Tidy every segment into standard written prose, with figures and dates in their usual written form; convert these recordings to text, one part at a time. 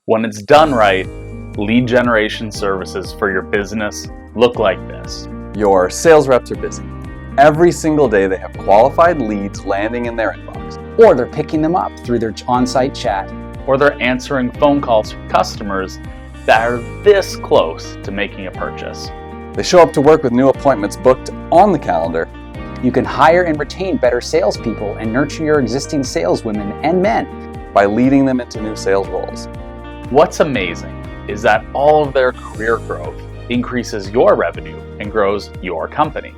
When it's done right, lead generation services for your business look like this. Your sales reps are busy. Every single day they have qualified leads landing in their inbox. Or they're picking them up through their on-site chat. Or they're answering phone calls from customers that are this close to making a purchase. They show up to work with new appointments booked on the calendar. You can hire and retain better salespeople and nurture your existing saleswomen and men by leading them into new sales roles. What's amazing is that all of their career growth increases your revenue and grows your company.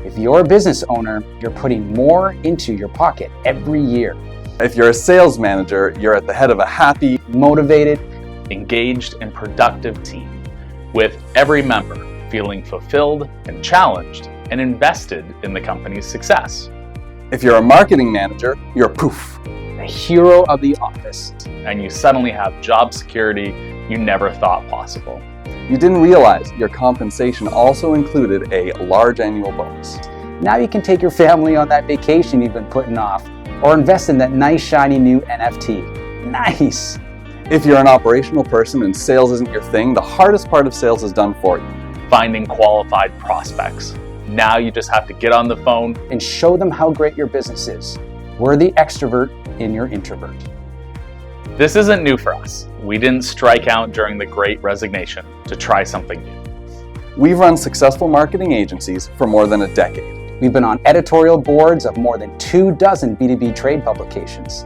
If you're a business owner, you're putting more into your pocket every year. If you're a sales manager, you're at the head of a happy, motivated, engaged, and productive team, with every member feeling fulfilled and challenged and invested in the company's success. If you're a marketing manager, you're poof, a hero of the office, and you suddenly have job security you never thought possible. You didn't realize your compensation also included a large annual bonus. Now you can take your family on that vacation you've been putting off, or invest in that nice shiny new NFT. Nice! If you're an operational person and sales isn't your thing, the hardest part of sales is done for you. Finding qualified prospects. Now you just have to get on the phone and show them how great your business is. We're the extrovert in your introvert. This isn't new for us. We didn't strike out during the Great Resignation to try something new. We've run successful marketing agencies for more than a decade. We've been on editorial boards of more than 24 B2B trade publications.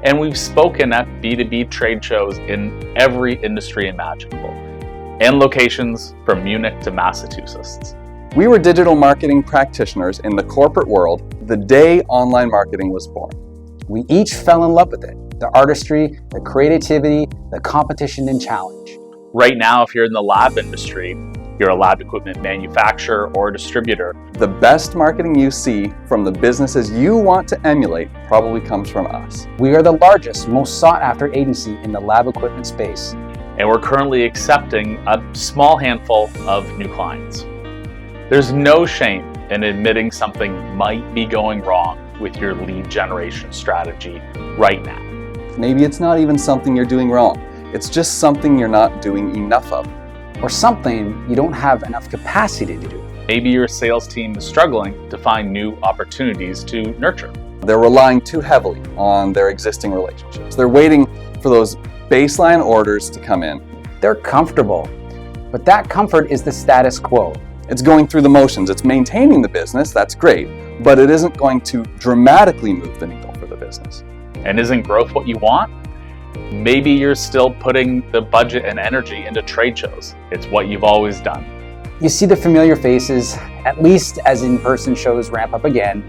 And we've spoken at B2B trade shows in every industry imaginable, and locations from Munich to Massachusetts. We were digital marketing practitioners in the corporate world the day online marketing was born. We each fell in love with it. The artistry, the creativity, the competition and challenge. Right now, if you're in the lab industry, you're a lab equipment manufacturer or distributor, the best marketing you see from the businesses you want to emulate probably comes from us. We are the largest, most sought after agency in the lab equipment space. And we're currently accepting a small handful of new clients. There's no shame in admitting something might be going wrong with your lead generation strategy right now. Maybe it's not even something you're doing wrong. It's just something you're not doing enough of. Or something you don't have enough capacity to do. Maybe your sales team is struggling to find new opportunities to nurture. They're relying too heavily on their existing relationships. They're waiting for those baseline orders to come in. They're comfortable, but that comfort is the status quo. It's going through the motions. It's maintaining the business, that's great, but it isn't going to dramatically move the needle for the business. And isn't growth what you want? Maybe you're still putting the budget and energy into trade shows. It's what you've always done. You see the familiar faces, at least as in-person shows ramp up again,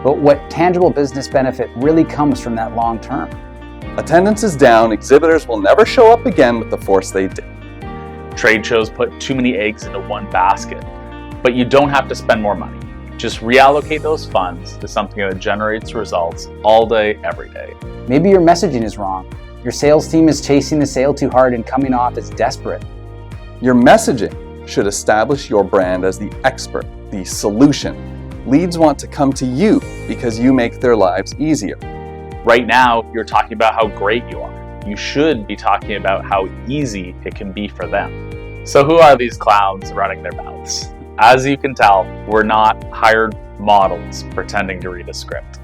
but what tangible business benefit really comes from that long term? Attendance is down, exhibitors will never show up again with the force they did. Trade shows put too many eggs into one basket, but you don't have to spend more money. Just reallocate those funds to something that generates results all day, every day. Maybe your messaging is wrong. Your sales team is chasing the sale too hard and coming off as desperate. Your messaging should establish your brand as the expert, the solution. Leads want to come to you because you make their lives easier. Right now, you're talking about how great you are. You should be talking about how easy it can be for them. So who are these clowns running their mouths? As you can tell, we're not hired models pretending to read a script.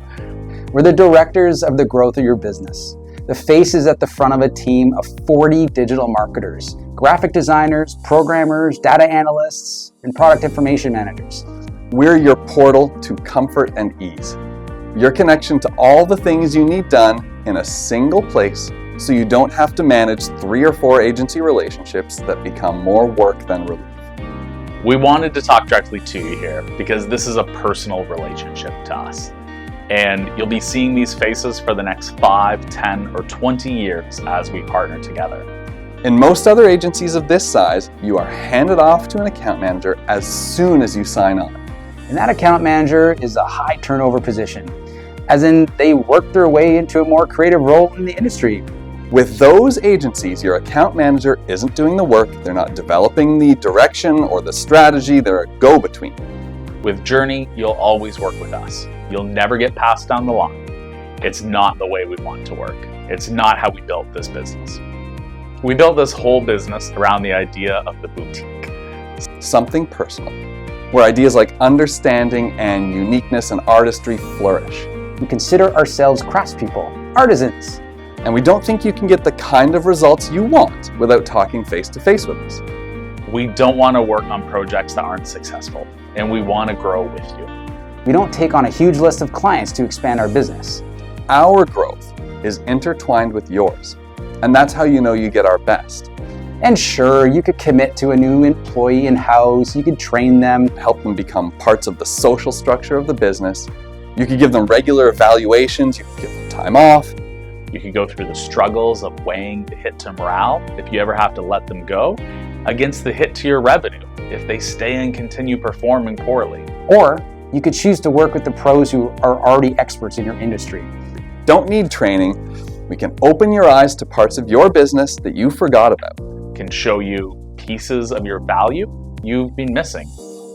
We're the directors of the growth of your business. The faces at the front of a team of 40 digital marketers, graphic designers, programmers, data analysts, and product information managers. We're your portal to comfort and ease. Your connection to all the things you need done in a single place so you don't have to manage 3 or 4 agency relationships that become more work than relief. We wanted to talk directly to you here because this is a personal relationship to us. And you'll be seeing these faces for the next 5, 10, or 20 years as we partner together. In most other agencies of this size, you are handed off to an account manager as soon as you sign on. And that account manager is a high turnover position, as in they work their way into a more creative role in the industry. With those agencies, your account manager isn't doing the work, they're not developing the direction or the strategy, they're a go-between. With Journey, you'll always work with us. You'll never get passed down the line. It's not the way we want to work. It's not how we built this business. We built this whole business around the idea of the boutique. Something personal, where ideas like understanding and uniqueness and artistry flourish. We consider ourselves craftspeople, artisans. And we don't think you can get the kind of results you want without talking face to face with us. We don't want to work on projects that aren't successful, and we want to grow with you. We don't take on a huge list of clients to expand our business. Our growth is intertwined with yours, and that's how you know you get our best. And sure, you could commit to a new employee in-house, you could train them, Help them become parts of the social structure of the business. You could give them regular evaluations, you could give them time off. You could go through the struggles of weighing the hit to morale, if you ever have to let them go, against the hit to your revenue, if they stay and continue performing poorly. or you could choose to work with the pros who are already experts in your industry. Don't need training. We can open your eyes to parts of your business that you forgot about. Can show you pieces of your value you've been missing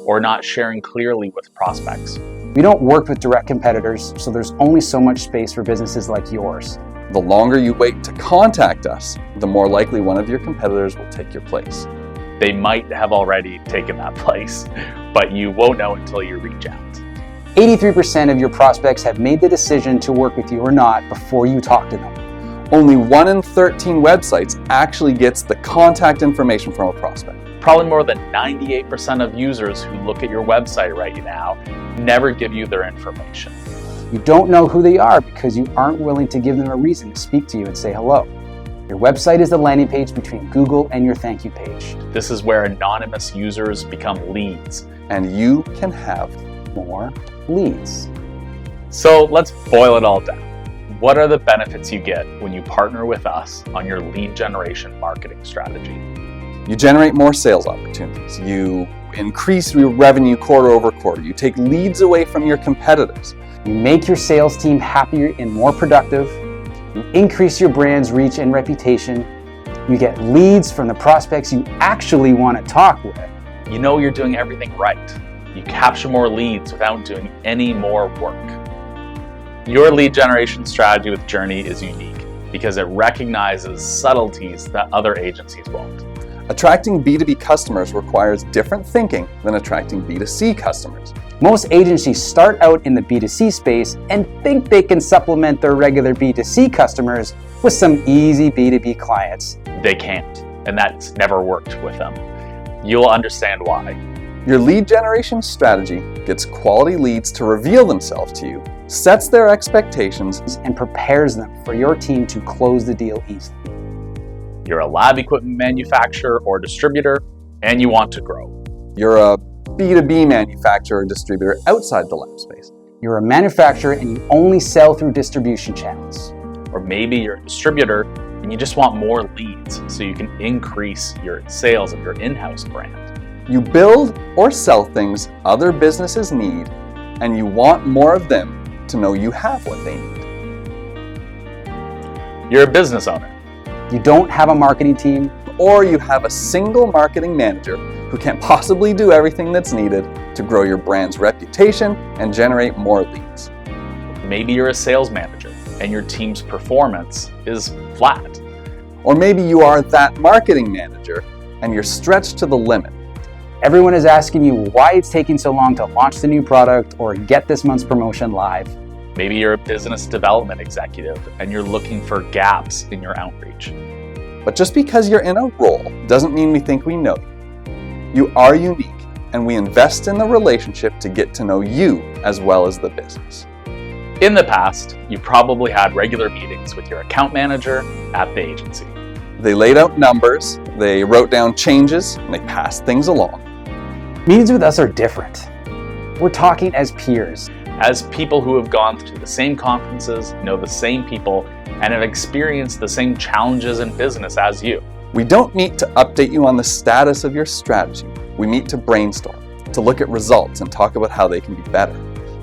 or not sharing clearly with prospects. We don't work with direct competitors, so there's only so much space for businesses like yours. The longer you wait to contact us, the more likely one of your competitors will take your place. They might have already taken that place, but you won't know until you reach out. 83% of your prospects have made the decision to work with you or not before you talk to them. Only 1 in 13 websites actually gets the contact information from a prospect. Probably more than 98% of users who look at your website right now never give you their information. You don't know who they are because you aren't willing to give them a reason to speak to you and say hello. Your website is the landing page between Google and your thank you page. This is where anonymous users become leads. And you can have More leads. So let's boil it all down. What are the benefits you get when you partner with us on your lead generation marketing strategy? You generate more sales opportunities. You increase your revenue quarter over quarter. You take leads away from your competitors. You make your sales team happier and more productive. You increase your brand's reach and reputation. You get leads from the prospects you actually want to talk with. You know you're doing everything right. You capture more leads without doing any more work. Your lead generation strategy with Journey is unique because it recognizes subtleties that other agencies won't. Attracting B2B customers requires different thinking than attracting B2C customers. Most agencies start out in the B2C space and think they can supplement their regular B2C customers with some easy B2B clients. They can't, and that's never worked with them. You'll understand why. Your lead generation strategy gets quality leads to reveal themselves to you, sets their expectations, and prepares them for your team to close the deal easily. You're a lab equipment manufacturer or distributor, and you want to grow. You're a B2B manufacturer or distributor outside the lab space. You're a manufacturer and you only sell through distribution channels. Or maybe you're a distributor and you just want more leads so you can increase your sales of your in-house brand. You build or sell things other businesses need, and you want more of them to know you have what they need. You're a business owner. You don't have a marketing team, Or you have a single marketing manager who can't possibly do everything that's needed to grow your brand's reputation and generate more leads. Maybe you're a sales manager and your team's performance is flat. Or maybe you are that marketing manager and you're stretched to the limit. everyone is asking you why it's taking so long to launch the new product or get this month's promotion live. Maybe you're a business development executive and you're looking for gaps in your outreach. But just because you're in a role doesn't mean we think we know you. You are unique, and we invest in the relationship to get to know you as well as the business. In the past, you probably had regular meetings with your account manager at the agency. They laid out numbers, they wrote down changes, and they passed things along. Meetings with us are different. We're talking as peers. As people who have gone to the same conferences, know the same people, and have experienced the same challenges in business as you. We don't meet to update you on the status of your strategy. We meet to brainstorm, to look at results and talk about how they can be better.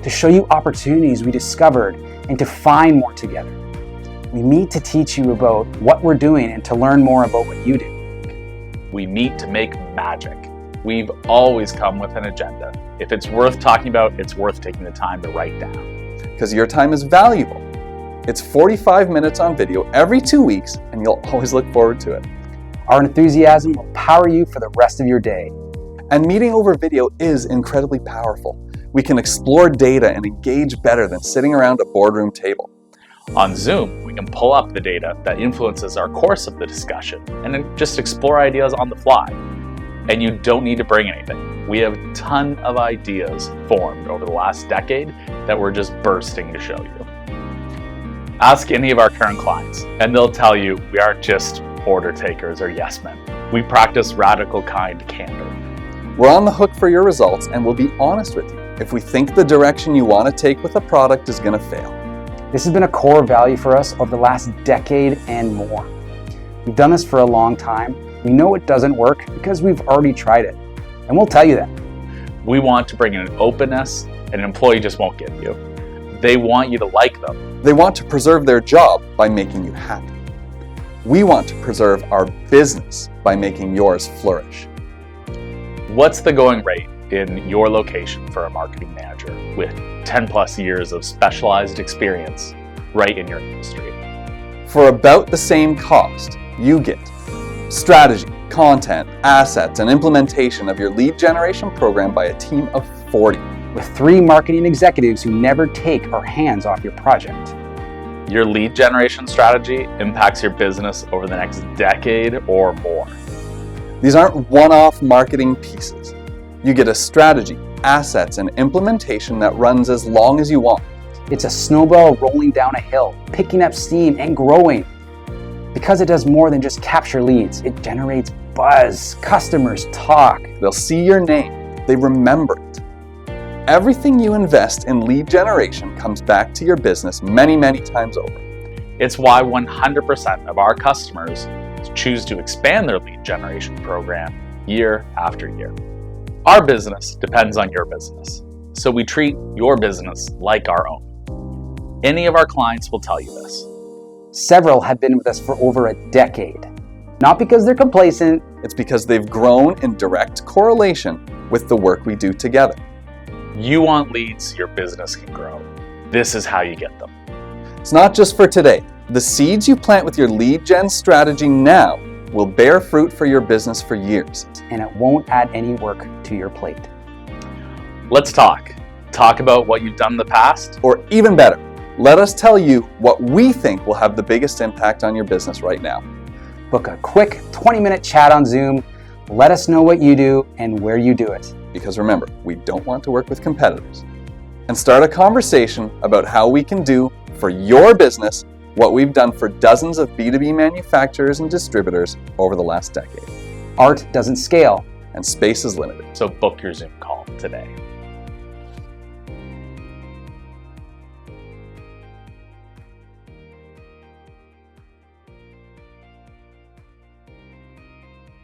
To show you opportunities we discovered and to find more together. We meet to teach you about what we're doing and to learn more about what you do. We meet to make magic. We've always come with an agenda. If it's worth talking about, it's worth taking the time to write down. Because your time is valuable. It's 45 minutes on video every 2 weeks, and you'll always look forward to it. Our enthusiasm will power you for the rest of your day. And meeting over video is incredibly powerful. We can explore data and engage better than sitting around a boardroom table. On Zoom, we can pull up the data that influences our course of the discussion and then just explore ideas on the fly. And you don't need to bring anything. We have a ton of ideas formed over the last decade that we're just bursting to show you. Ask any of our current clients, and they'll tell you we aren't just order takers or yes men. We practice radical kind candor. We're on the hook for your results, and we'll be honest with you if we think the direction you want to take with a product is going to fail. This has been a core value for us over the last decade and more. We've done this for a long time. We know it doesn't work because we've already tried it, and we'll tell you that. We want to bring in an openness an employee just won't give you. They want you to like them. They want to preserve their job by making you happy. We want to preserve our business by making yours flourish. What's the going rate in your location for a marketing manager with 10 plus years of specialized experience right in your industry? For about the same cost, you get strategy, content, assets, and implementation of your lead generation program by a team of 40. With 3 marketing executives who never take our hands off your project. Your lead generation strategy impacts your business over the next decade or more. These aren't one-off marketing pieces. You get a strategy, assets, and implementation that runs as long as you want. It's a snowball rolling down a hill, picking up steam and growing. Because it does more than just capture leads, it generates buzz. Customers talk. They'll see your name. They remember it. Everything you invest in lead generation comes back to your business many, many times over. It's why 100% of our customers choose to expand their lead generation program year after year. Our business depends on your business, so we treat your business like our own. Any of our clients will tell you this. Several have been with us for over a decade. Not because they're complacent. It's because they've grown in direct correlation with the work we do together. You want leads your business can grow. This is how you get them. It's not just for today. The seeds you plant with your lead gen strategy now will bear fruit for your business for years. And it won't add any work to your plate. Let's talk. Talk about what you've done in the past. Or even better, let us tell you what we think will have the biggest impact on your business right now. Book a quick 20-minute chat on Zoom. Let us know what you do and where you do it. Because remember, we don't want to work with competitors. And start a conversation about how we can do for your business what we've done for dozens of B2B manufacturers and distributors over the last decade. Art doesn't scale. And space is limited. So book your Zoom call today.